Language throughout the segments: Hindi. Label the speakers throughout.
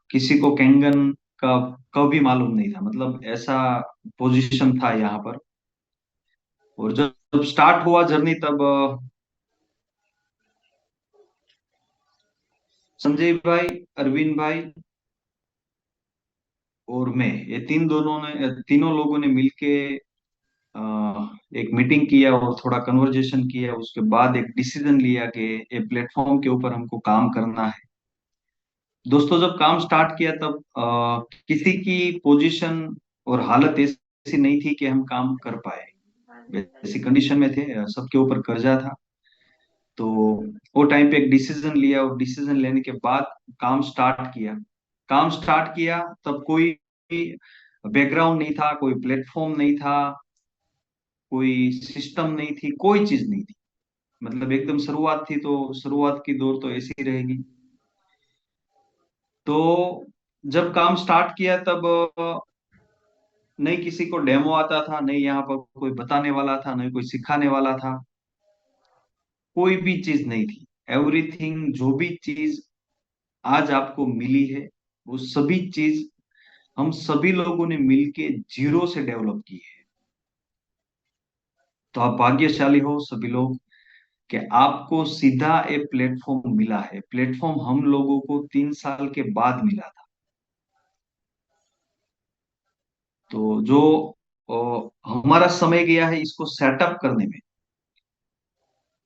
Speaker 1: किसी को कैंगन का कभी मालूम नहीं था, मतलब ऐसा पोजीशन था यहाँ पर। और जब स्टार्ट हुआ जर्नी, तब संजय भाई, अरविंद भाई और मैं, ये तीनों लोगों ने मिलके अ, एक मीटिंग किया और थोड़ा कन्वर्जेशन किया। उसके बाद एक डिसीजन लिया कि ये प्लेटफॉर्म के ऊपर हमको काम करना है। दोस्तों, जब काम स्टार्ट किया तब किसी की पोजीशन और हालत ऐसी नहीं थी कि हम काम कर पाए। ऐसी कंडीशन में थे, सबके ऊपर कर्जा था। तो वो टाइम पे एक डिसीजन लिया, और डिसीजन लेने के बाद काम स्टार्ट किया। काम स्टार्ट किया तब कोई बैकग्राउंड नहीं था, कोई प्लेटफॉर्म नहीं था, कोई सिस्टम नहीं थी, कोई चीज नहीं थी। मतलब एकदम शुरुआत थी, तो शुरुआत की दौर तो ऐसी ही रहेगी। तो जब काम स्टार्ट किया तब नहीं किसी को डेमो आता था, नहीं यहाँ पर कोई बताने वाला था, नहीं कोई सिखाने वाला था। कोई भी चीज नहीं थी। एवरीथिंग, जो भी चीज आज आपको मिली है, वो सभी चीज हम सभी लोगों ने मिलके जीरो से डेवलप की है। तो आप भाग्यशाली हो सभी लोग कि आपको सीधा एक प्लेटफॉर्म मिला है। प्लेटफॉर्म हम लोगों को 3 साल के बाद मिला था। तो जो हमारा समय गया है इसको सेटअप करने में,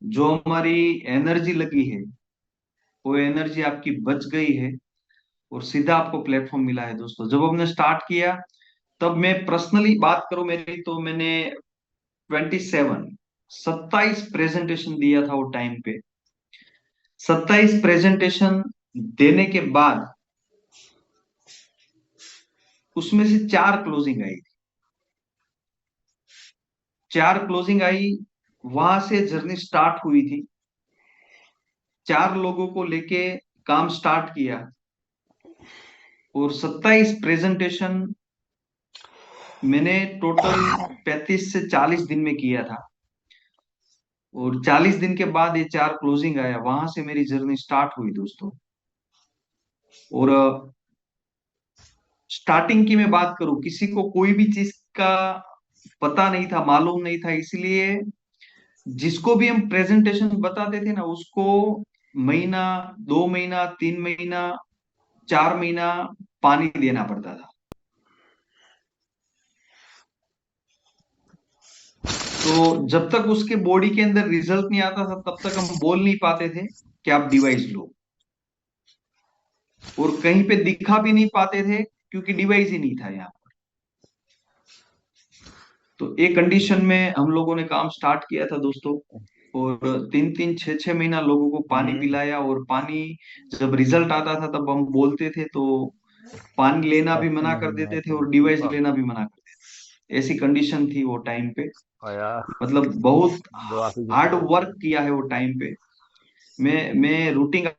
Speaker 1: जो हमारी एनर्जी लगी है, वो एनर्जी आपकी बच गई है, और सीधा आपको प्लेटफॉर्म मिला है। दोस्तों, जब हमने स्टार्ट किया, तब मैं पर्सनली बात करूं मेरी, तो मैंने 27 27 प्रेजेंटेशन दिया था वो टाइम पे। 27 प्रेजेंटेशन देने के बाद उसमें से 4 क्लोजिंग आई थी। 4 क्लोजिंग आई, वहां से जर्नी स्टार्ट हुई थी। 4 लोगों को लेके काम स्टार्ट किया, और 27 प्रेजेंटेशन मैंने टोटल 35 से 40 दिन में किया था। और 40 दिन के बाद ये 4 क्लोजिंग आया, वहां से मेरी जर्नी स्टार्ट हुई दोस्तों। और स्टार्टिंग की मैं बात करूं, किसी को कोई भी चीज का पता नहीं था, मालूम नहीं था, इसलिए जिसको भी हम प्रेजेंटेशन बताते थे ना, उसको महीना, 2 महीना, 3 महीना, 4 महीना पानी देना पड़ता था। तो जब तक उसके बॉडी के अंदर रिजल्ट नहीं आता था, तब तक हम बोल नहीं पाते थे कि आप डिवाइस लो। और कहीं पे दिखा भी नहीं पाते थे, क्योंकि डिवाइस ही नहीं था यहाँ। तो एक कंडीशन में हम लोगों ने काम स्टार्ट किया था दोस्तों। और 3 3 6 6 महीना लोगों को पानी
Speaker 2: हम्म।
Speaker 1: पिलाया। और पानी, जब रिजल्ट आता था तब हम बोलते थे, तो पानी लेना भी मना कर देते थे और डिवाइस लेना भी मना कर देते थे। ऐसी कंडीशन थी वो टाइम पे।
Speaker 2: आया।
Speaker 1: मतलब बहुत
Speaker 2: दुआ से
Speaker 1: हार्ड
Speaker 2: जितने
Speaker 1: वर्क किया है वो टाइम पे। मैं रूटीन।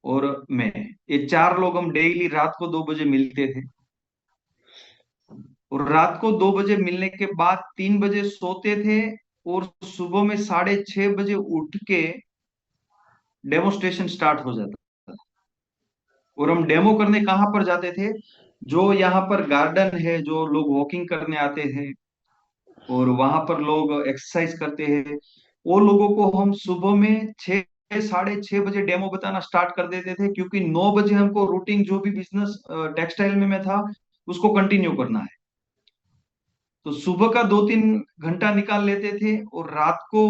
Speaker 1: और मैं, ये 4 लोग हम डेली रात को 2 बजे मिलते थे। और रात को 2 बजे मिलने के बाद 3 बजे सोते थे। और सुबह में 6:30 बजे उठ के डेमोस्ट्रेशन स्टार्ट हो जाता था। और हम डेमो करने कहाँ पर जाते थे? जो यहाँ पर गार्डन है, जो लोग वॉकिंग करने आते थे और वहां पर लोग एक्सरसाइज करते हैं, वो लोगों को हम सुबह में 6 6:30 बजे डेमो बताना स्टार्ट कर देते थे, क्योंकि 9 बजे हमको रूटीन, जो भी बिजनेस टेक्सटाइल में मैं था, उसको कंटिन्यू करना है। तो सुबह का 2 3 घंटा निकाल लेते थे, और रात को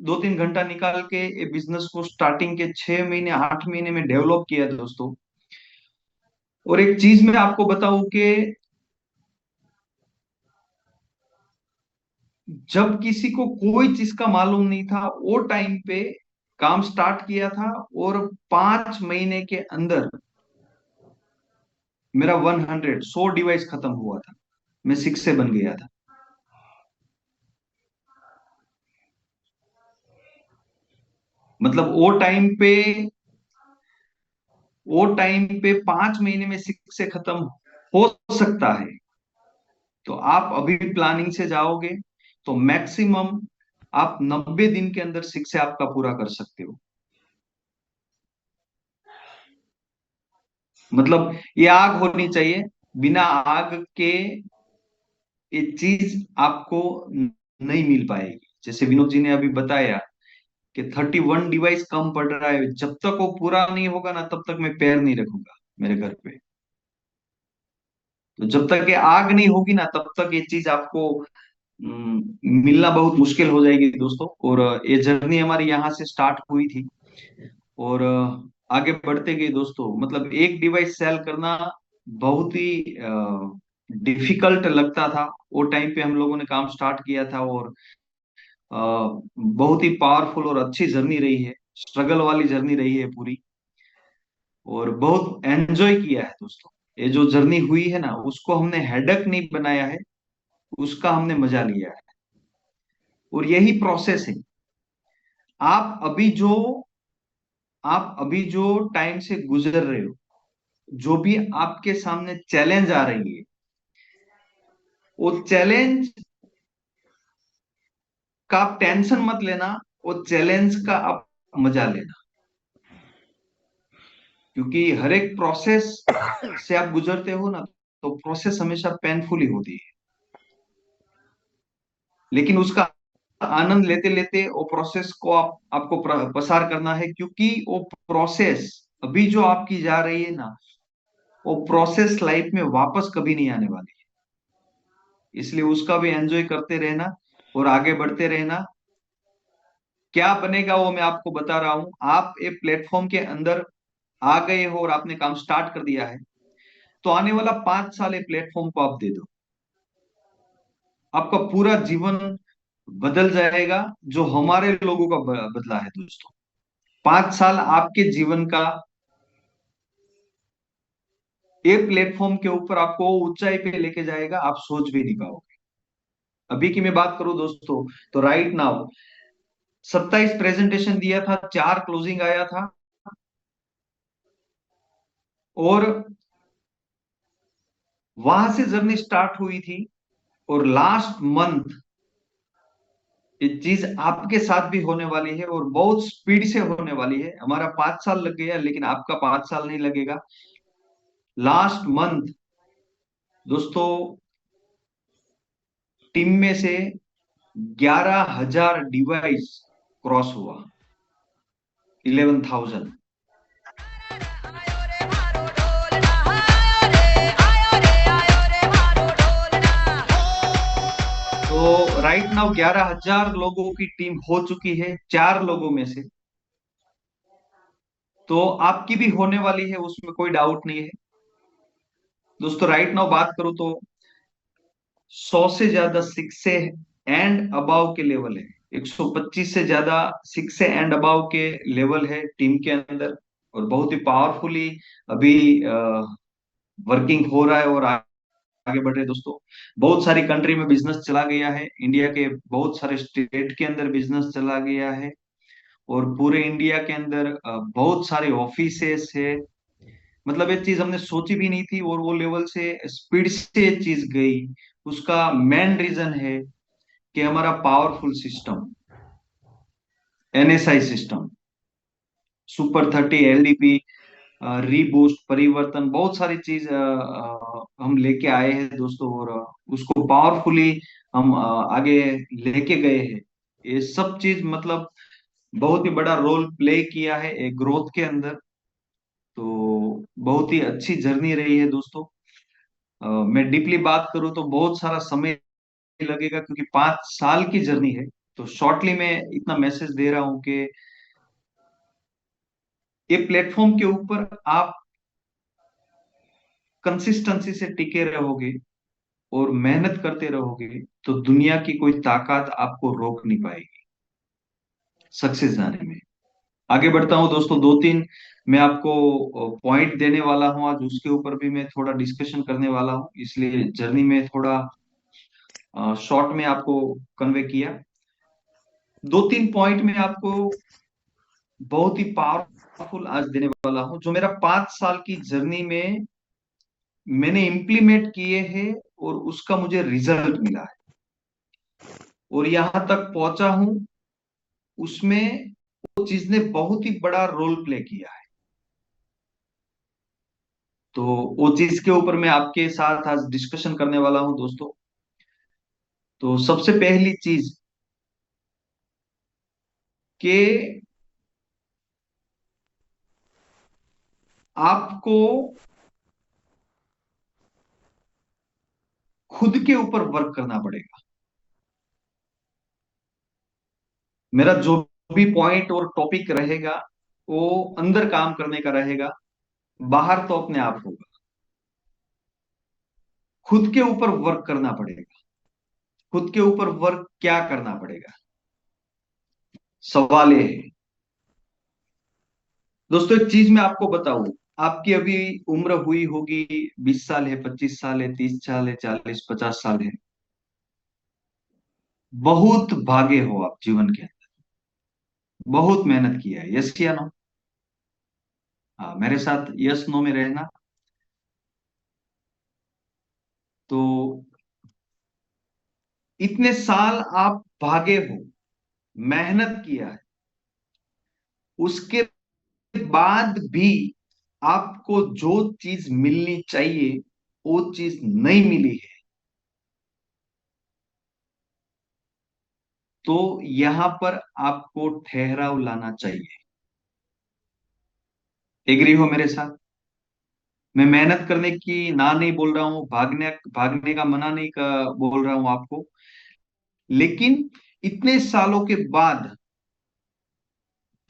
Speaker 1: 2 3 घंटा निकाल के ये बिजनेस को स्टार्टिंग के 6 महीने 8 महीने में डेवलप किया दोस्तों। और एक चीज मैं आपको बताऊं कि जब किसी को कोई चीज का मालूम नहीं था, वो टाइम पे काम स्टार्ट किया था, और 5 महीने के अंदर मेरा 100 डिवाइस खत्म हुआ था। मैं 6 से बन गया था। मतलब वो टाइम पे 5 महीने में 6 से खत्म हो सकता है। तो आप अभी प्लानिंग से जाओगे तो मैक्सिमम आप 90 दिन के अंदर 6 से आपका पूरा कर सकते हो। मतलब ये आग होनी चाहिए। बिना आग के ये चीज आपको नहीं मिल पाएगी। जैसे विनोद जी ने अभी बताया कि 31 डिवाइस कम पड़ रहा है, जब तक वो पूरा नहीं होगा ना तब तक मैं पैर नहीं रखूंगा मेरे घर पे। तो जब तक ये आग नहीं होगी ना तब तक ये चीज आपको मिलना बहुत मुश्किल हो जाएगी दोस्तों। और ये जर्नी हमारी यहाँ से स्टार्ट हुई थी, और आगे बढ़ते गए दोस्तों। मतलब एक डिवाइस सेल करना बहुत ही डिफिकल्ट लगता था। वो टाइम पे हम लोगों ने काम स्टार्ट किया था, और बहुत ही पावरफुल और अच्छी जर्नी रही है। स्ट्रगल वाली जर्नी रही है पूरी, और बहुत एंजॉय किया है दोस्तों। ये जो जर्नी हुई है ना, उसको हमने हेडक नहीं बनाया है, उसका हमने मजा लिया है। और यही प्रोसेस है। आप अभी जो आप अभी जो टाइम से गुजर रहे हो, जो भी आपके सामने चैलेंज आ रही है, वो चैलेंज का आप टेंशन मत लेना, वो चैलेंज का आप मजा लेना। क्योंकि हर एक प्रोसेस से आप गुजरते हो ना, तो प्रोसेस हमेशा पेनफुल ही होती है, लेकिन उसका आनंद लेते लेते वो प्रोसेस को आपको पसार करना है। क्योंकि वो प्रोसेस अभी जो आपकी जा रही है ना, वो प्रोसेस लाइफ में वापस कभी नहीं आने वाली है। इसलिए उसका भी एंजॉय करते रहना और आगे बढ़ते रहना। क्या बनेगा वो मैं आपको बता रहा हूं। आप एक प्लेटफॉर्म के अंदर आ गए हो और आपने काम स्टार्ट कर दिया है, तो आने वाला 5 साल प्लेटफॉर्म को आप दे दो। आपका पूरा जीवन बदल जाएगा, जो हमारे लोगों का बदला है दोस्तों। 5 साल आपके जीवन का एक प्लेटफॉर्म के ऊपर आपको ऊंचाई पे लेके जाएगा, आप सोच भी नहीं पाओगे। अभी की मैं बात करूं दोस्तों, तो राइट नाउ 27 प्रेजेंटेशन दिया था, 4 क्लोजिंग आया था, और वहां से जर्नी स्टार्ट हुई थी। और लास्ट मंथ ये चीज आपके साथ भी होने वाली है, और बहुत स्पीड से होने वाली है। हमारा 5 साल लग गया, लेकिन आपका 5 साल नहीं लगेगा। लास्ट मंथ दोस्तों, टीम में से 11,000 डिवाइस क्रॉस हुआ। 11,000। तो राइट नाउ 11,000 लोगों की टीम हो चुकी है 4 लोगों में से। तो आपकी भी होने वाली है, उसमें कोई डाउट नहीं है दोस्तों। राइट नाउ बात करूं तो 100 से ज्यादा शिक्षे एंड अबाव के लेवल है। 125 से ज्यादा शिक्षे एंड अबाव के लेवल है टीम के अंदर, और बहुत ही पावरफुली अभी वर्किंग हो रहा है और आगे बढ़ रहे हैं दोस्तों। बहुत सारी कंट्री में बिजनेस चला गया है, इंडिया के बहुत सारे स्टेट के अंदर बिजनेस चला गया है, और पूरे इंडिया के अंदर बहुत सारे ऑफिसेस है। मतलब ये चीज हमने सोची भी नहीं थी, और वो लेवल से स्पीड से ये चीज गई। उसका मेन रीजन है कि हमारा powerful system, NSI system, super 30, LDP, reboost, परिवर्तन, बहुत सारी चीज हम लेके आए हैं दोस्तों, और उसको पावरफुली हम आगे लेके गए हैं। ये सब चीज मतलब बहुत ही बड़ा रोल प्ले किया है एक ग्रोथ के अंदर। तो बहुत ही अच्छी जर्नी रही है दोस्तों। मैं डीपली बात करूं तो बहुत सारा समय लगेगा, क्योंकि 5 साल की जर्नी है। तो शॉर्टली मैं इतना मैसेज दे रहा हूं कि ये प्लेटफॉर्म के ऊपर आप कंसिस्टेंसी से टिके रहोगे, और मेहनत करते रहोगे तो दुनिया की कोई ताकत आपको रोक नहीं पाएगी सक्सेस जाने में। आगे बढ़ता हूं दोस्तों, दो तीन मैं आपको पॉइंट देने वाला हूं आज, उसके ऊपर भी मैं थोड़ा डिस्कशन करने वाला हूं, इसलिए जर्नी में थोड़ा शॉर्ट में आपको कन्वे किया। दो तीन पॉइंट में आपको बहुत ही पावरफुल आज देने वाला हूं, जो मेरा 5 साल की जर्नी में मैंने इम्प्लीमेंट किए हैं और उसका मुझे रिजल्ट मिला है और यहां तक पहुंचा हूं, उसमें वो चीज ने बहुत ही बड़ा रोल प्ले किया है। तो वो चीज के ऊपर मैं आपके साथ आज डिस्कशन करने वाला हूं दोस्तों। तो सबसे पहली चीज कि आपको खुद के ऊपर वर्क करना पड़ेगा। मेरा जो भी पॉइंट और टॉपिक रहेगा वो अंदर काम करने का रहेगा, बाहर तो अपने आप होगा। खुद के ऊपर वर्क करना पड़ेगा। खुद के ऊपर वर्क क्या करना पड़ेगा, सवाल ये है दोस्तों। एक चीज मैं आपको बताऊं, आपकी अभी उम्र हुई होगी, 20 साल है, 25 साल है, 30 साल है, 40 50 साल है। बहुत भागे हो आप जीवन के अंदर, बहुत मेहनत किया है, यस या नो? हाँ, मेरे साथ यस नो में रहना। तो इतने साल आप भागे हो, मेहनत किया है, उसके बाद भी आपको जो चीज मिलनी चाहिए वो चीज नहीं मिली है। तो यहां पर आपको ठहराव लाना चाहिए। एग्री हो मेरे साथ? मैं मेहनत करने की ना नहीं बोल रहा हूं, भागने भागने का मना नहीं बोल रहा हूं आपको, लेकिन इतने सालों के बाद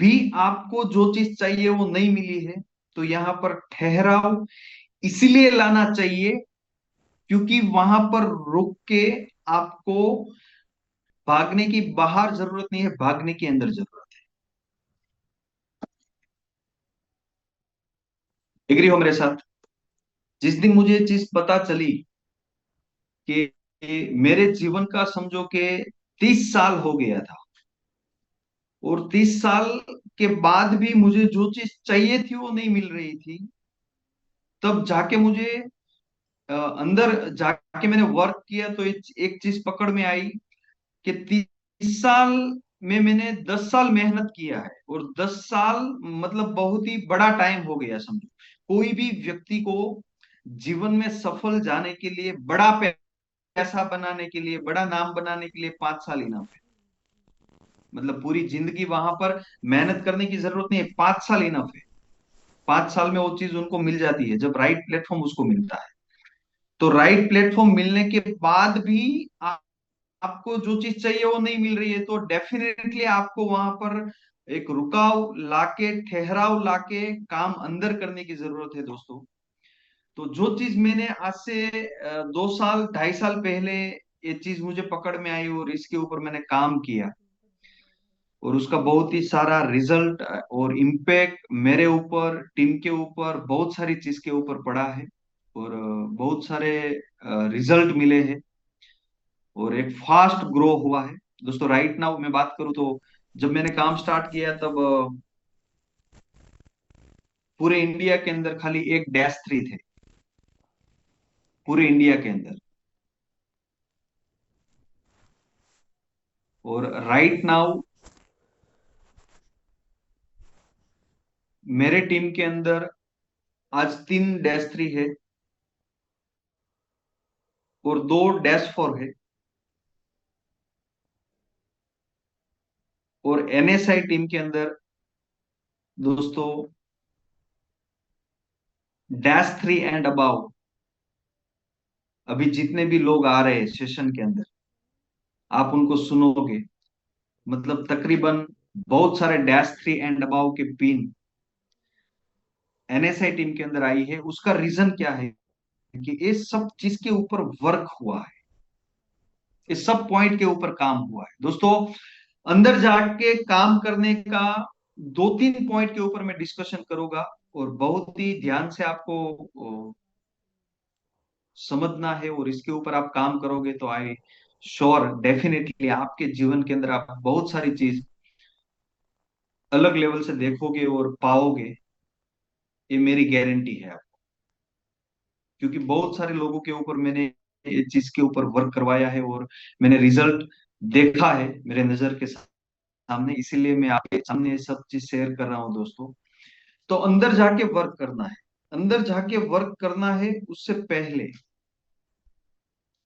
Speaker 1: भी आपको जो चीज चाहिए वो नहीं मिली है, तो यहां पर ठहराव इसलिए लाना चाहिए क्योंकि वहां पर रुक के आपको भागने की बाहर जरूरत नहीं है, भागने की अंदर जरूरत है। एग्री हो मेरे साथ? जिस दिन मुझे ये चीज पता चली कि मेरे जीवन का समझो कि 30 साल हो गया था और 30 साल के बाद भी मुझे जो चीज चाहिए थी वो नहीं मिल रही थी, तब जाके मुझे अंदर जाके मैंने वर्क किया तो एक चीज पकड़ में आई कि 30 साल में मैंने 10 साल मेहनत किया है और 10 साल मतलब बहुत ही बड़ा टाइम हो गया समझो। कोई भी व्यक्ति को जीवन में सफल जाने के लिए, बड़ा पैसा बनाने के लिए, बड़ा नाम बनाने के लिए 5 साल इनफ है। मतलब पूरी जिंदगी वहां पर मेहनत करने की जरूरत नहीं है, 5 साल इनफ है। 5 साल में वो चीज उनको मिल जाती है जब राइट प्लेटफॉर्म उसको मिलता है। तो राइट प्लेटफॉर्म मिलने के बाद भी आपको जो चीज चाहिए वो नहीं मिल रही है, तो डेफिनेटली आपको वहां पर एक रुकाव लाके, ठहराव लाके काम अंदर करने की जरूरत है दोस्तों। तो जो चीज मैंने आज से 2 साल 2.5 साल पहले ये चीज मुझे पकड़ में आई और इसके ऊपर मैंने काम किया और उसका बहुत ही सारा रिजल्ट और इम्पैक्ट मेरे ऊपर, टीम के ऊपर, बहुत सारी चीज के ऊपर पड़ा है और बहुत सारे रिजल्ट मिले हैं और एक फास्ट ग्रो हुआ है दोस्तों। राइट नाउ मैं बात करूं तो जब मैंने काम स्टार्ट किया तब पूरे इंडिया के अंदर खाली एक डैश थ्री थे, पूरे इंडिया के अंदर। और राइट नाउ मेरे टीम के अंदर आज 3 डैश 3 है और 2 डैश 4 है। और एनएसआई टीम के अंदर दोस्तों -3 एंड अबाव, अभी जितने भी लोग आ रहे हैं सेशन के अंदर आप उनको सुनोगे, मतलब तकरीबन बहुत सारे -3 एंड अबाव के पिन एनएसआई टीम के अंदर आई है। उसका रीजन क्या है कि ये सब चीज के ऊपर वर्क हुआ है, इस सब पॉइंट के ऊपर काम हुआ है दोस्तों। अंदर जाके काम करने का दो तीन पॉइंट के ऊपर मैं डिस्कशन करूंगा, और बहुत ही ध्यान से आपको समझना है, और इसके ऊपर आप काम करोगे तो आई श्योर डेफिनेटली आपके जीवन के अंदर आप बहुत सारी चीज अलग लेवल से देखोगे और पाओगे, ये मेरी गारंटी है आपको। क्योंकि बहुत सारे लोगों के ऊपर मैंने ये चीज के ऊपर वर्क करवाया है, और मैंने रिजल्ट देखा है मेरे नजर के सामने, इसीलिए मैं आपके सामने ये सब चीज शेयर कर रहा हूं दोस्तों। तो अंदर जाके वर्क करना है, अंदर जाके वर्क करना है। उससे पहले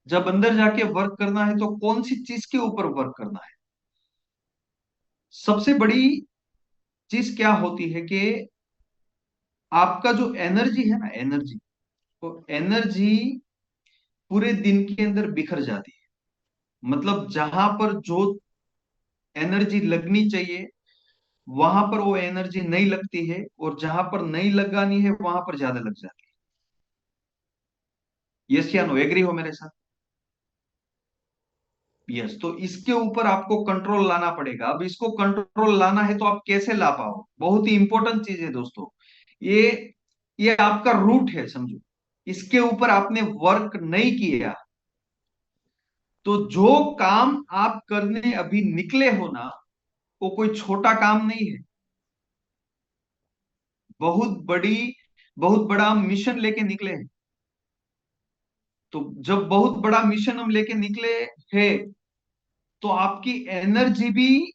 Speaker 1: जब अंदर जाके वर्क करना है तो कौन सी चीज के ऊपर वर्क करना है? सबसे बड़ी चीज क्या होती है कि आपका जो एनर्जी है ना, एनर्जी, तो एनर्जी पूरे दिन के अंदर बिखर जाती है। मतलब जहां पर जो एनर्जी लगनी चाहिए वहां पर वो एनर्जी नहीं लगती है, और जहां पर नहीं लगानी है वहां पर ज्यादा लग जाती है। यस या नो, एग्री हो मेरे साथ? यस। तो इसके ऊपर आपको कंट्रोल लाना पड़ेगा। अब इसको कंट्रोल लाना है तो आप कैसे ला पाओ? बहुत ही इंपॉर्टेंट चीज है दोस्तों। ये ये आपका रूट है, समझो। इसके ऊपर आपने वर्क नहीं किया तो जो काम आप करने अभी निकले हो ना, वो कोई छोटा काम नहीं है। बहुत बड़ी, बहुत बड़ा मिशन लेके निकले हैं। तो जब बहुत बड़ा मिशन हम लेके निकले हैं तो आपकी एनर्जी भी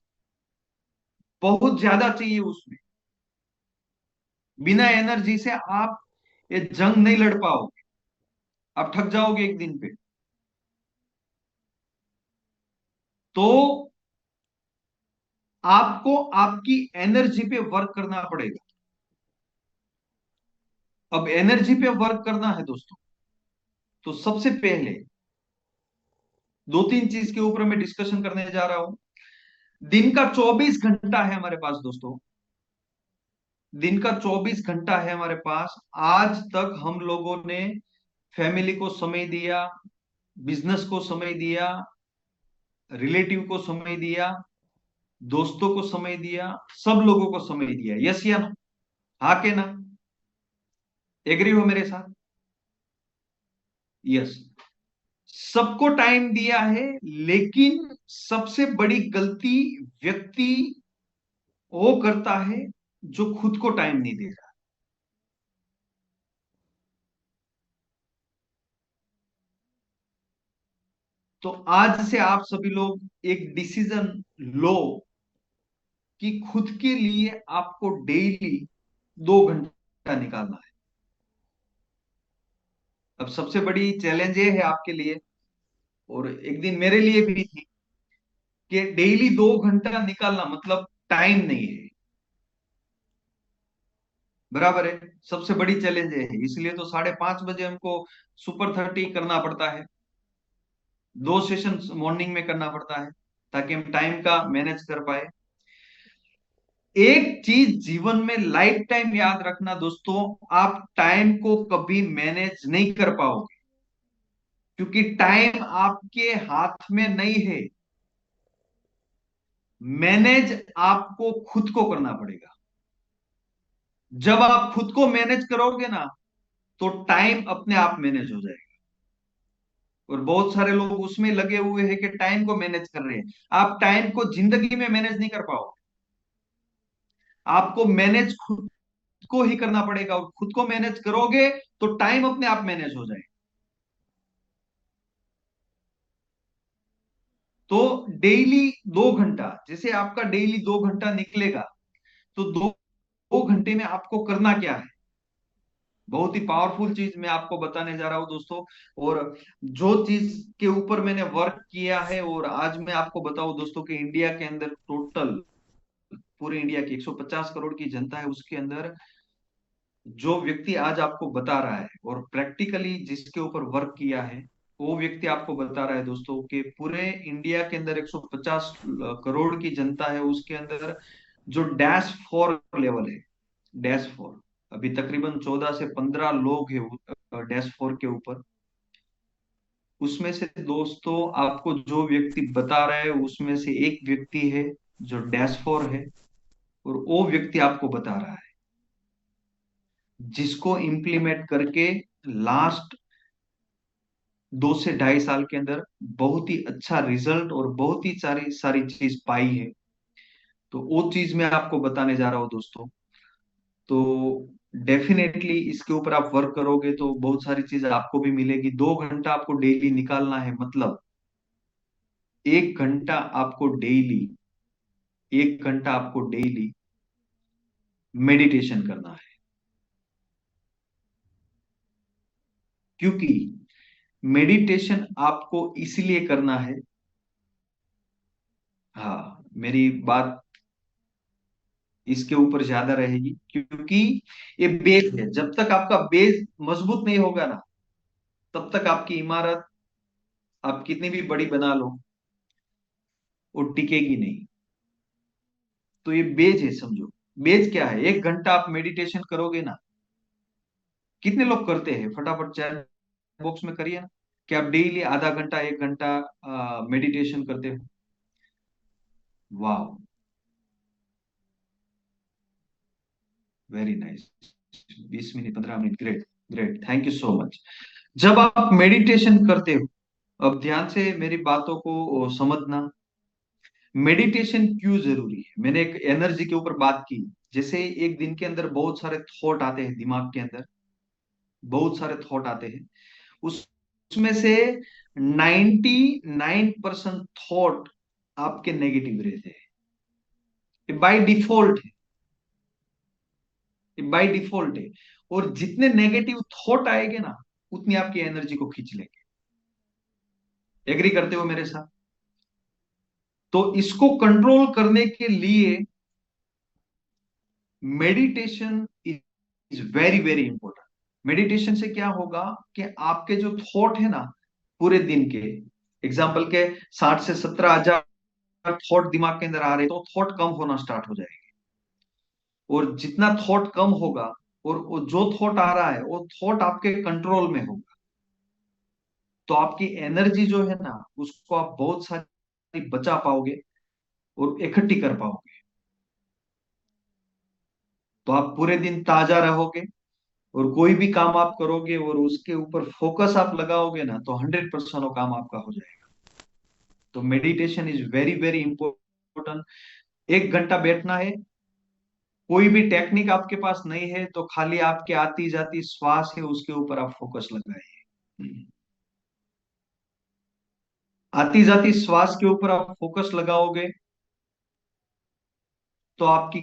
Speaker 1: बहुत ज्यादा चाहिए उसमें। बिना एनर्जी से आप ये जंग नहीं लड़ पाओगे, आप थक जाओगे एक दिन पे। तो आपको आपकी एनर्जी पे वर्क करना पड़ेगा। अब एनर्जी पे वर्क करना है दोस्तों, तो सबसे पहले दो तीन चीज के ऊपर मैं डिस्कशन करने जा रहा हूं। दिन का 24 घंटा है हमारे पास दोस्तों, दिन का 24 घंटा है हमारे पास। आज तक हम लोगों ने फैमिली को समय दिया, बिजनेस को समय दिया, रिलेटिव को समय दिया, दोस्तों को समय दिया, सब लोगों को समय दिया। यस या नो? हाँ के ना? एग्री हो मेरे साथ? यस। सबको टाइम दिया है, लेकिन सबसे बड़ी गलती व्यक्ति वो करता है जो खुद को टाइम नहीं दे रहा। तो आज से आप सभी लोग एक डिसीजन लो कि खुद के लिए आपको डेली 2 घंटा निकालना है। अब सबसे बड़ी चैलेंज ये है आपके लिए, और एक दिन मेरे लिए भी थी, कि डेली 2 घंटा निकालना मतलब टाइम नहीं है। बराबर है। सबसे बड़ी चैलेंज ये है, इसलिए तो 5:30 बजे हमको सुपर 30 करना पड़ता है। 2 सेशन मॉर्निंग में करना पड़ता है ताकि हम टाइम का मैनेज कर पाए। एक चीज जीवन में लाइफ टाइम याद रखना दोस्तों, आप टाइम को कभी मैनेज नहीं कर पाओगे, क्योंकि टाइम आपके हाथ में नहीं है। मैनेज आपको खुद को करना पड़ेगा। जब आप खुद को मैनेज करोगे ना, तो टाइम अपने आप मैनेज हो जाएगा। और बहुत सारे लोग उसमें लगे हुए हैं कि टाइम को मैनेज कर रहे हैं। आप टाइम को जिंदगी में मैनेज नहीं कर पाओगे। आपको मैनेज खुद को ही करना पड़ेगा, और खुद को मैनेज करोगे तो टाइम अपने आप मैनेज हो जाएगा। तो डेली 2 घंटा, जैसे आपका डेली 2 घंटा निकलेगा, तो 2 घंटे में आपको करना क्या है? बहुत ही पावरफुल चीज मैं आपको बताने जा रहा हूं दोस्तों। और जो चीज के ऊपर मैंने वर्क किया है, और आज मैं आपको बताऊं दोस्तों कि इंडिया के अंदर टोटल, पूरे इंडिया की 150 करोड़ की जनता है, उसके अंदर जो व्यक्ति आज आपको बता रहा है और प्रैक्टिकली जिसके ऊपर वर्क किया है, वो व्यक्ति आपको बता रहा है दोस्तों कि पूरे इंडिया के अंदर 150 करोड़ की जनता है, उसके अंदर जो डैश 4 लेवल है, डैश 4, अभी तकरीबन 14 से 15 लोग हैं डैशबोर्ड के ऊपर। उसमें से दोस्तों आपको जो व्यक्ति बता रहा है उसमें से एक व्यक्ति है जो डैशबोर्ड है, और वो व्यक्ति आपको बता रहा है, जिसको इम्प्लीमेंट करके लास्ट 2 से ढाई साल के अंदर बहुत ही अच्छा रिजल्ट और बहुत ही सारी सारी चीज पाई है। तो वो चीज मैं आपको बताने जा रहा हूँ दोस्तों। तो डेफिनेटली इसके ऊपर आप वर्क करोगे तो बहुत सारी चीज आपको भी मिलेगी। 2 घंटा आपको डेली निकालना है, मतलब 1 घंटा आपको डेली, 1 घंटा आपको डेली मेडिटेशन करना है। क्योंकि मेडिटेशन आपको इसलिए करना है, हाँ मेरी बात इसके ऊपर ज्यादा रहेगी, क्योंकि ये बेस है। जब तक आपका बेस मजबूत नहीं होगा ना, तब तक आपकी इमारत आप कितनी भी बड़ी बना लो, वो टिकेगी नहीं। तो ये बेज है, समझो। बेज क्या है? 1 घंटा आप मेडिटेशन करोगे ना, कितने लोग करते हैं? फटाफट चैट बॉक्स में करिए ना कि आप डेली आधा घंटा 1 घंटा मेडिटेशन करते हो। वाह, very nice. 20 minute, 15 minute, great, great, thank you so much. जब आप मेडिटेशन करते हो, अब ध्यान से मेरी बातों को समझना। मेडिटेशन क्यों जरूरी है? मैंने एक एनर्जी के ऊपर बात की। जैसे एक दिन के अंदर बहुत सारे थॉट आते हैं दिमाग के अंदर, बहुत सारे थॉट आते हैं। उसमें से 99% थॉट आपके नेगेटिव रहते हैं। ये बाय डिफॉल्ट है, ये बाय डिफॉल्ट है। और जितने नेगेटिव थॉट आएंगे ना, उतनी आपकी एनर्जी को खींच लेंगे। एग्री करते हो मेरे साथ? तो इसको कंट्रोल करने के लिए meditation is very very important. Meditation से क्या होगा कि आपके जो थॉट है ना, पूरे दिन के, एग्जाम्पल के 60 से 70 हजार थॉट दिमाग के अंदर आ रहे, तो थॉट कम होना स्टार्ट हो जाएगी। और जितना थॉट कम होगा, और वो जो थॉट आ रहा है वो थॉट आपके कंट्रोल में होगा, तो आपकी एनर्जी जो है ना, उसको आप बहुत सारी बचा पाओगे और इकट्ठी कर पाओगे। तो आप पूरे दिन ताजा रहोगे, और कोई भी काम आप करोगे और उसके ऊपर फोकस आप लगाओगे ना, तो 100% वो काम आपका हो जाएगा। तो meditation is very very important. 1 घंटा बैठना है। कोई भी टेक्निक आपके पास नहीं है तो खाली आपके आती जाती श्वास है उसके ऊपर आप फोकस लगाइए। आती जाती श्वास के ऊपर आप फोकस लगाओगे, तो आपकी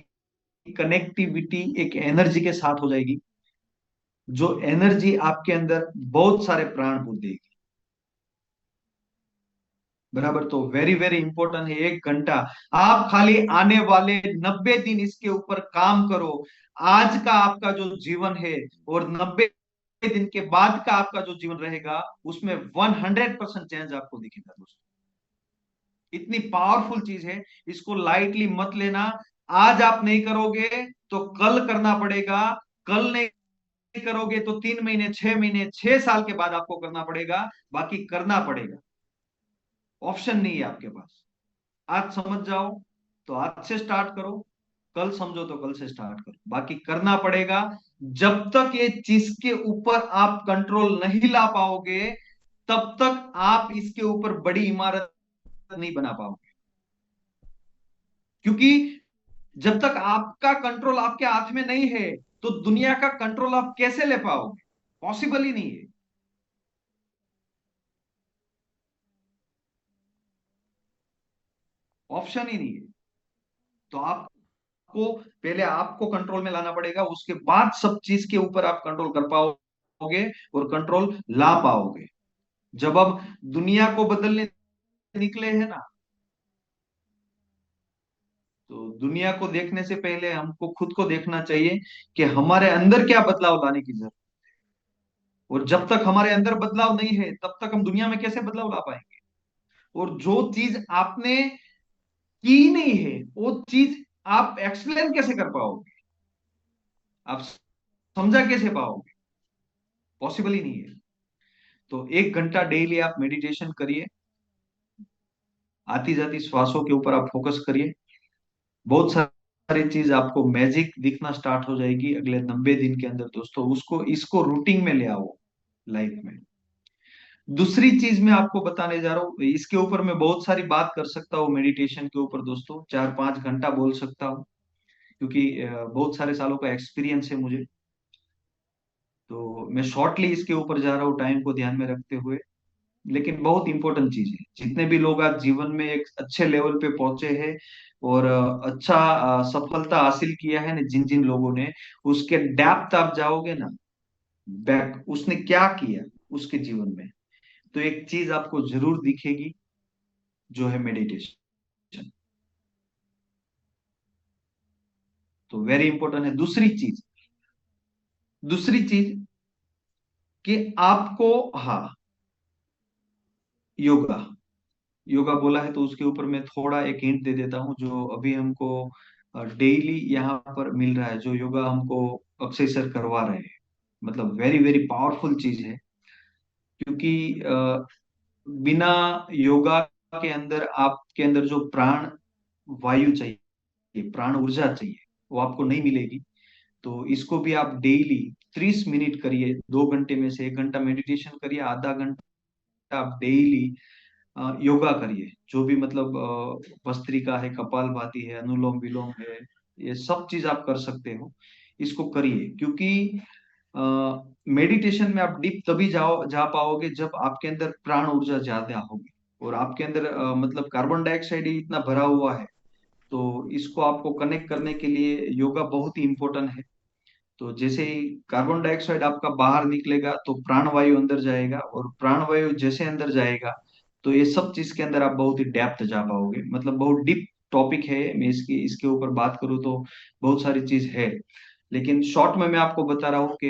Speaker 1: कनेक्टिविटी एक एनर्जी के साथ हो जाएगी, जो एनर्जी आपके अंदर बहुत सारे प्राण को देगी। बराबर? तो वेरी वेरी इंपॉर्टेंट है 1 घंटा। आप खाली आने वाले 90 दिन इसके ऊपर काम करो। आज का आपका जो जीवन है और 90 दिन के बाद का आपका जो जीवन रहेगा, उसमें 100% चेंज आपको दिखेगा दोस्तों। इतनी पावरफुल चीज है, इसको लाइटली मत लेना। आज आप नहीं करोगे तो कल करना पड़ेगा। कल नहीं करोगे तो 3 महीने, 6 महीने, 6 साल के बाद आपको करना पड़ेगा। बाकी करना पड़ेगा, ऑप्शन नहीं है आपके पास। आज समझ जाओ तो आज से स्टार्ट करो, कल समझो तो कल से स्टार्ट करो, बाकी करना पड़ेगा। जब तक ये चीज के ऊपर आप कंट्रोल नहीं ला पाओगे, तब तक आप इसके ऊपर बड़ी इमारत नहीं बना पाओगे। क्योंकि जब तक आपका कंट्रोल आपके हाथ में नहीं है, तो दुनिया का कंट्रोल आप कैसे ले पाओगे? पॉसिबल ही नहीं है, ऑप्शन ही नहीं है। तो आपको पहले आपको कंट्रोल में लाना पड़ेगा, उसके बाद सब चीज के ऊपर आप कंट्रोल कर पाओगे और कंट्रोल ला पाओगे। जब अब दुनिया को बदलने निकले हैं ना, तो दुनिया को देखने से पहले हमको खुद को देखना चाहिए कि हमारे अंदर क्या बदलाव लाने की जरूरत। और जब तक हमारे अंदर बदलाव नहीं है, तब तक हम दुनिया में कैसे बदलाव ला पाएंगे? और जो चीज आपने की नहीं है, वो चीज आप एक्सप्लेन कैसे कर पाओगे? आप समझा कैसे पाओगे? पॉसिबल ही नहीं है। तो 1 घंटा डेली आप मेडिटेशन करिए, आती जाती श्वासों के ऊपर आप फोकस करिए। बहुत सारी चीज आपको मैजिक दिखना स्टार्ट हो जाएगी अगले 90 दिन के अंदर दोस्तों। उसको इसको रूटीन में ले आओ लाइफ में। दूसरी चीज मैं आपको बताने जा रहा हूँ, इसके ऊपर मैं बहुत सारी बात कर सकता हूँ, मेडिटेशन के ऊपर दोस्तों 4-5 घंटा बोल सकता हूँ, क्योंकि बहुत सारे सालों का एक्सपीरियंस है मुझे। तो मैं शॉर्टली इसके ऊपर जा रहा हूँ टाइम को ध्यान में रखते हुए। लेकिन बहुत इंपॉर्टेंट चीज है, जितने भी लोग आज जीवन में एक अच्छे लेवल पे पहुंचे हैं और अच्छा सफलता हासिल किया है ना, जिन जिन लोगों ने, उसके डेप्थ आप जाओगे ना, बैक उसने क्या किया उसके जीवन में, तो एक चीज आपको जरूर दिखेगी, जो है मेडिटेशन। तो वेरी इंपॉर्टेंट है। दूसरी चीज कि आपको, हाँ, योगा, योगा बोला है तो उसके ऊपर मैं थोड़ा एक हिंट दे देता हूँ। जो अभी हमको डेली यहाँ पर मिल रहा है, जो योगा हमको अक्षय सर करवा रहे हैं, मतलब वेरी वेरी पावरफुल चीज है। क्योंकि बिना योगा के अंदर आपके अंदर जो प्राण वायु चाहिए, प्राण ऊर्जा चाहिए, वो आपको नहीं मिलेगी। तो इसको भी आप डेली 30 मिनट करिए, 2 घंटे में से 1 घंटा मेडिटेशन करिए, आधा घंटा आप डेली योगा करिए। जो भी मतलब भस्त्रिका है, कपालभाति है, अनुलोम विलोम है, ये सब चीज आप कर सकते हो, इसको करिए। क्योंकि मेडिटेशन में आप डीप तभी जा पाओगे जब आपके अंदर प्राण ऊर्जा ज्यादा होगी। और आपके अंदर मतलब कार्बन डाइऑक्साइड ही इतना भरा हुआ है, तो इसको आपको कनेक्ट करने के लिए योगा बहुत ही इंपॉर्टेंट है। तो जैसे ही कार्बन डाइऑक्साइड आपका बाहर निकलेगा तो प्राणवायु अंदर जाएगा, और प्राणवायु जैसे अंदर जाएगा तो ये सब चीज के अंदर आप बहुत ही डेप्थ जा पाओगे। मतलब बहुत डीप टॉपिक है, मैं इसकी इसके ऊपर बात करूँ तो बहुत सारी चीज है। लेकिन शॉर्ट में मैं आपको बता रहा हूँ कि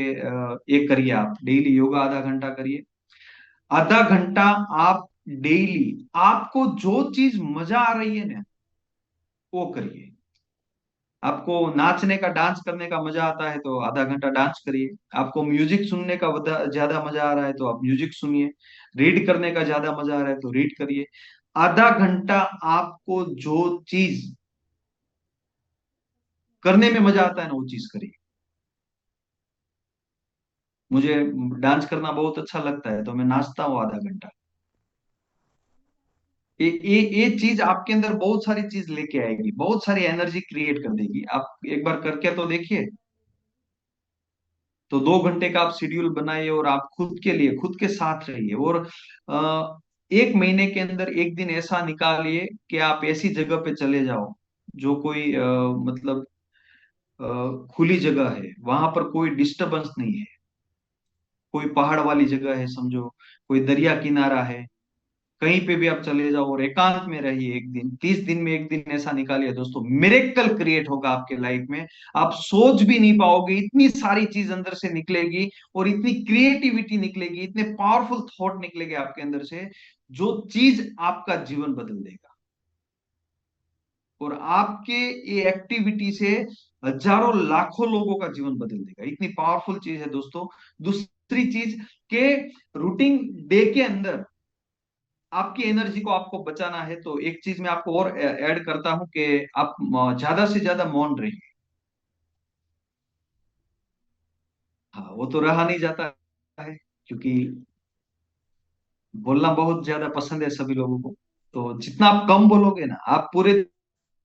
Speaker 1: ये करिए, आप डेली योगा आधा घंटा करिए। आधा घंटा आप डेली, आपको जो चीज मजा आ रही है ना, वो करिए। आपको नाचने का, डांस करने का मजा आता है तो आधा घंटा डांस करिए। आपको म्यूजिक सुनने का ज्यादा मजा आ रहा है तो आप म्यूजिक सुनिए। रीड करने का ज्यादा मजा आ रहा है तो रीड करिए। आधा घंटा आपको जो चीज करने में मजा आता है ना, वो चीज करिए। मुझे डांस करना बहुत अच्छा लगता है तो मैं नाचता हूँ आधा घंटा। ये चीज आपके अंदर बहुत सारी चीज लेके आएगी, बहुत सारी एनर्जी क्रिएट कर देगी। आप एक बार करके तो देखिए। तो 2 घंटे का आप शेड्यूल बनाइए और आप खुद के लिए, खुद के साथ रहिए। और 1 महीने के अंदर एक दिन ऐसा निकालिए कि आप ऐसी जगह पे चले जाओ जो कोई मतलब खुली जगह है, वहां पर कोई डिस्टरबेंस नहीं है, कोई पहाड़ वाली जगह है समझो, कोई दरिया किनारा है, कहीं पे भी आप चले जाओ और एकांत में रहिए। एक दिन, 30 दिन में एक दिन ऐसा निकालिए दोस्तों, मिरेकल क्रिएट होगा आपके लाइफ में। आप सोच भी नहीं पाओगे, इतनी सारी चीज अंदर से निकलेगी और इतनी क्रिएटिविटी निकलेगी, इतने पावरफुल थॉट निकलेंगे आपके अंदर से, जो चीज आपका जीवन बदल देगा। और आपके ये एक्टिविटी से हजारों लाखों लोगों का जीवन बदल देगा। इतनी पावरफुल चीज है दोस्तों। दूसरी चीज के, रूटीन डे के अंदर आपकी एनर्जी को आपको बचाना है तो एक चीज मैं आपको और ऐड करता हूं कि आप ज्यादा से ज्यादा मौन रहिए। हाँ, वो तो रहा नहीं जाता है, क्योंकि बोलना बहुत ज्यादा पसंद है सभी लोगों को। तो जितना आप कम बोलोगे ना, आप पूरे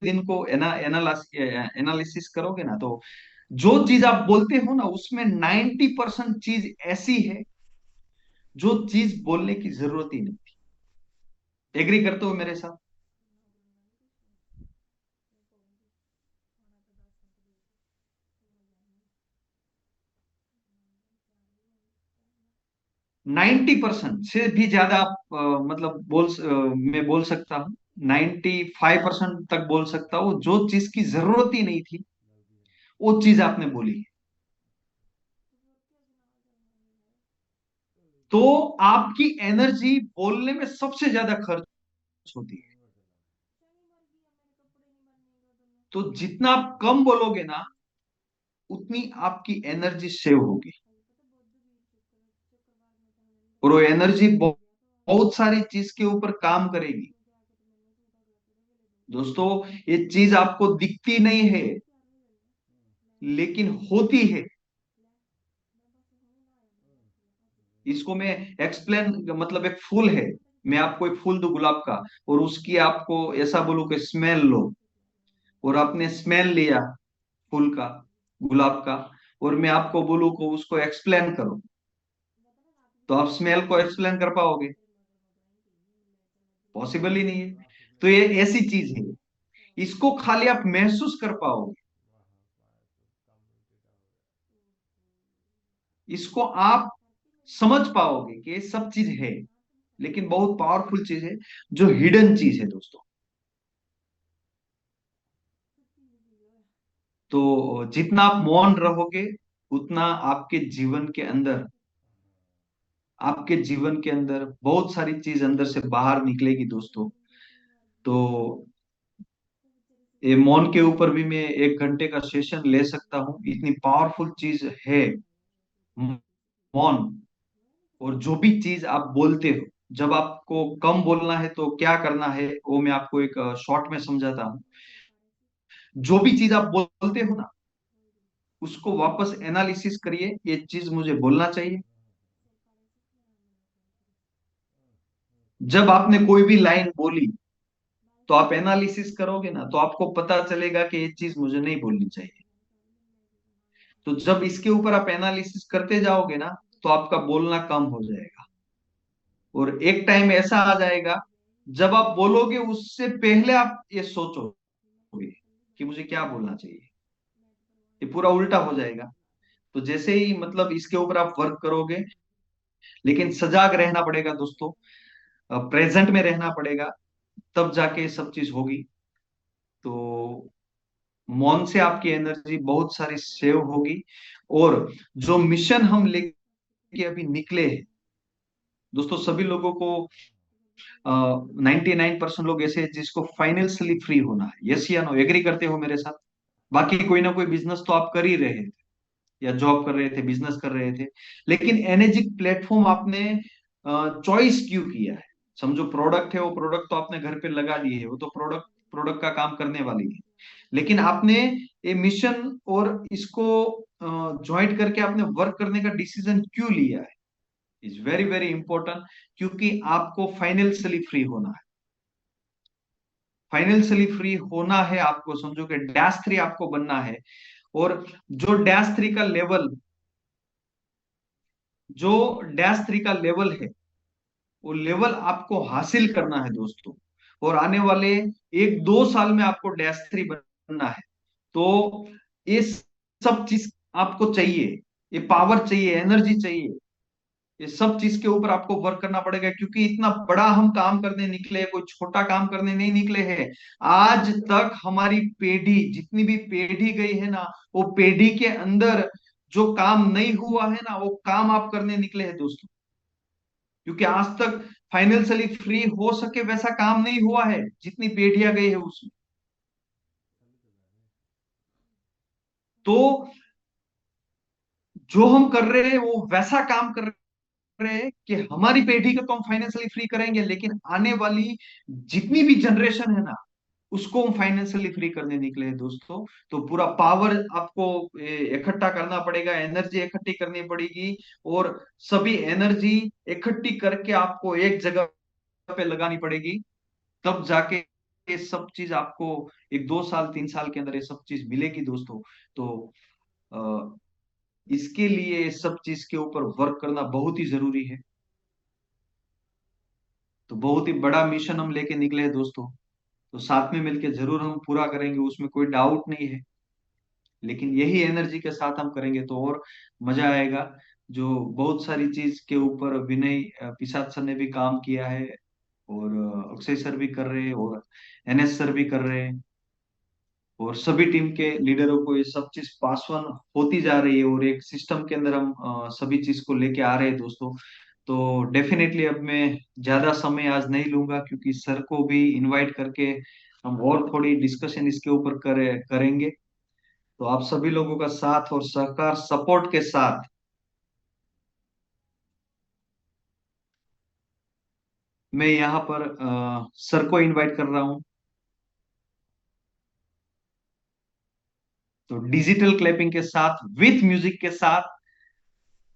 Speaker 1: दिन को एनालिसिस करोगे ना, तो जो चीज आप बोलते हो ना, उसमें 90% चीज ऐसी है जो चीज बोलने की जरूरत ही नहीं। एग्री करते हो मेरे साथ? 90% से भी ज्यादा आप मतलब मैं बोल सकता हूँ, 95% तक बोल सकता हूँ, जो चीज की जरूरत ही नहीं थी वो चीज आपने बोली। तो आपकी एनर्जी बोलने में सबसे ज्यादा खर्च होती है। तो जितना आप कम बोलोगे ना, उतनी आपकी एनर्जी सेव होगी। और वो एनर्जी बहुत सारी चीज के ऊपर काम करेगी दोस्तों। ये चीज आपको दिखती नहीं है लेकिन होती है। इसको मैं एक्सप्लेन, मतलब एक फूल है, मैं आपको एक फूल दूं गुलाब का, और उसकी आपको ऐसा बोलूं कि स्मेल लो, और आपने स्मेल लिया फूल का, गुलाब का, और मैं आपको बोलूं को उसको एक्सप्लेन करो, तो आप स्मेल को एक्सप्लेन कर पाओगे? पॉसिबल ही नहीं है। तो ये ऐसी चीज है, इसको खाली आप महसूस कर पाओगे, इसको आप समझ पाओगे कि ये सब चीज है, लेकिन बहुत पावरफुल चीज है, जो हिडन चीज है दोस्तों। तो जितना आप मौन रहोगे, उतना आपके जीवन के अंदर बहुत सारी चीज अंदर से बाहर निकलेगी दोस्तों। तो ये मौन के ऊपर भी मैं 1 घंटे का सेशन ले सकता हूँ, इतनी पावरफुल चीज है मौन। और जो भी चीज आप बोलते हो, जब आपको कम बोलना है तो क्या करना है, वो मैं आपको एक शॉर्ट में समझाता हूँ। जो भी चीज आप बोलते हो ना, उसको वापस एनालिसिस करिए, ये चीज मुझे बोलना चाहिए। जब आपने कोई भी लाइन बोली, तो आप एनालिसिस करोगे ना, तो आपको पता चलेगा कि ये चीज मुझे नहीं बोलनी चाहिए। तो जब इसके ऊपर आप एनालिसिस करते जाओगे ना, तो आपका बोलना कम हो जाएगा, और एक टाइम ऐसा आ जाएगा जब आप बोलोगे उससे पहले आप ये सोचोगे कि मुझे क्या बोलना चाहिए। ये पूरा उल्टा हो जाएगा। तो जैसे ही मतलब इसके ऊपर आप वर्क करोगे, लेकिन सजाग रहना पड़ेगा दोस्तों, प्रेजेंट में रहना पड़ेगा, तब जाके ये सब चीज होगी। तो मौन से आपकी एनर्जी बहुत सारी सेव होगी। और जो मिशन हम लेके अभी निकले हैं दोस्तों, सभी लोगों को 99% लोग ऐसे हैं जिसको फाइनेंशियली फ्री होना है। यस या नो, एग्री करते हो मेरे साथ? बाकी कोई ना कोई बिजनेस तो आप कर ही रहे थे, या जॉब कर रहे थे, बिजनेस कर रहे थे, लेकिन एनर्जिक प्लेटफॉर्म आपने चॉइस क्यों किया है? समझो प्रोडक्ट है, वो प्रोडक्ट तो आपने घर पे लगा लिए है, वो तो प्रोडक्ट प्रोडक्ट का काम करने वाली है, लेकिन आपने ये मिशन और इसको ज्वाइंट करके आपने वर्क करने का डिसीजन क्यों लिया है? Is very very important. क्योंकि आपको फाइनेंशियली फ्री होना है। फाइनेंशियली फ्री होना है आपको, समझो कि डैश थ्री आपको बनना है। और जो डैश थ्री का लेवल जो डैश थ्री का लेवल है, वो लेवल आपको हासिल करना है दोस्तों। और आने वाले 1-2 साल में आपको डैश थ्री बनना है। तो ये सब चीज आपको चाहिए, ये पावर चाहिए, एनर्जी चाहिए, ये सब चीज के ऊपर आपको वर्क करना पड़ेगा, क्योंकि इतना बड़ा हम काम करने निकले हैं, कोई छोटा काम करने नहीं निकले हैं। आज तक हमारी पीढ़ी, जितनी भी पीढ़ी गई है ना, वो पीढ़ी के अंदर जो काम नहीं हुआ है ना, वो काम आप करने निकले हैं दोस्तों। क्योंकि आज तक फाइनेंशियली फ्री हो सके वैसा काम नहीं हुआ है, जितनी पीढ़ियां गई है उसमें। तो जो हम कर रहे हैं वो वैसा काम कर रहे हैं कि हमारी पीढ़ी को तो हम फाइनेंशियली फ्री करेंगे, लेकिन आने वाली जितनी भी जनरेशन है ना, उसको हम फाइनेंशियली फ्री करने निकले हैं दोस्तों। तो पूरा पावर आपको इकट्ठा करना पड़ेगा, एनर्जी इकट्ठी करनी पड़ेगी, और सभी एनर्जी इकट्ठी करके आपको एक जगह पे लगानी पड़ेगी, तब जाके ये सब चीज आपको 1-2 साल 3 साल के अंदर ये सब चीज मिलेगी दोस्तों। तो अ, इसके लिए ये सब चीज के ऊपर वर्क करना बहुत ही जरूरी है। तो बहुत ही बड़ा मिशन हम लेके निकले हैं दोस्तों। तो साथ में मिलके जरूर हम पूरा करेंगे, उसमें कोई डाउट नहीं है। लेकिन यही एनर्जी के साथ हम करेंगे तो और मजा आएगा। जो बहुत सारी चीज के ऊपर विनय पिसाद सर ने भी काम किया है, और अक्षय सर भी कर रहे हैं, और एनएस सर भी कर रहे हैं, और सभी टीम के लीडरों को ये सब चीज पास ऑन होती जा रही है, और एक सिस्टम के अंदर हम सभी चीज को लेके आ रहे हैं दोस्तों। तो डेफिनेटली अब मैं ज्यादा समय आज नहीं लूंगा, क्योंकि सर को भी इनवाइट करके हम और थोड़ी डिस्कशन इसके ऊपर करेंगे। तो आप सभी लोगों का साथ और सहकार सपोर्ट के साथ मैं यहाँ पर सर को इनवाइट कर रहा हूँ। तो डिजिटल क्लैपिंग के साथ, विथ म्यूजिक के साथ,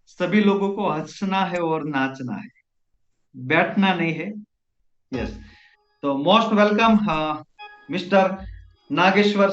Speaker 1: सभी लोगों को हंसना है और नाचना है, बैठना नहीं है। यस। तो मोस्ट वेलकम मिस्टर नागेश्वर